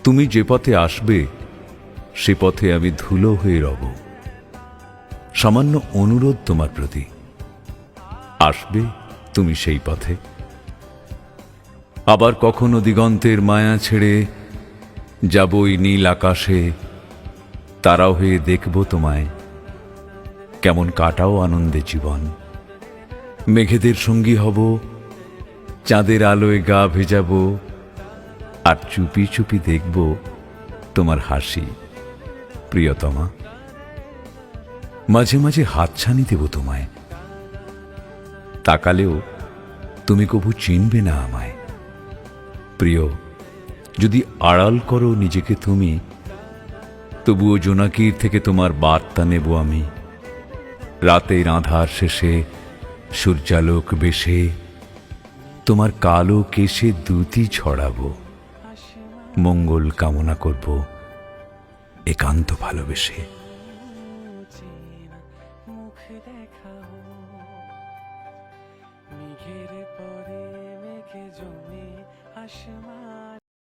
তুমি যে পথে আসবে সে পথে আমি ধুলো হয়ে রব। সামান্য অনুরোধ তোমার প্রতি, আসবে তুমি সেই পথে। আবার কখনো দিগন্তের মায়া ছেড়ে যাবই নীল আকাশে, তারা হয়ে দেখব তোমায়, কেমন কাটাও আনন্দে জীবন। মেঘেদের সঙ্গী হব, চাঁদের আলোয় গা ভেজাবো, আর চুপি চুপি দেখব তোমার হাসি প্রিয়তমা। মাঝে মাঝে হাতছানি দেব তোমায়, তাকালেও তুমি কবু চিনবে না আমায়। প্রিয়, যদি আড়াল করো নিজেকে তুমি, তবুও জোনাকির থেকে তোমার বার্তা নেব আমি। রাতের আঁধার শেষে সূর্যালোক বেশে তোমার কালো কেশে দ্যুতি ছড়াবো, মঙ্গল কামনা করব একান্ত ভালোবেসে। মেঘের পরে মেঘে জমে আসমান।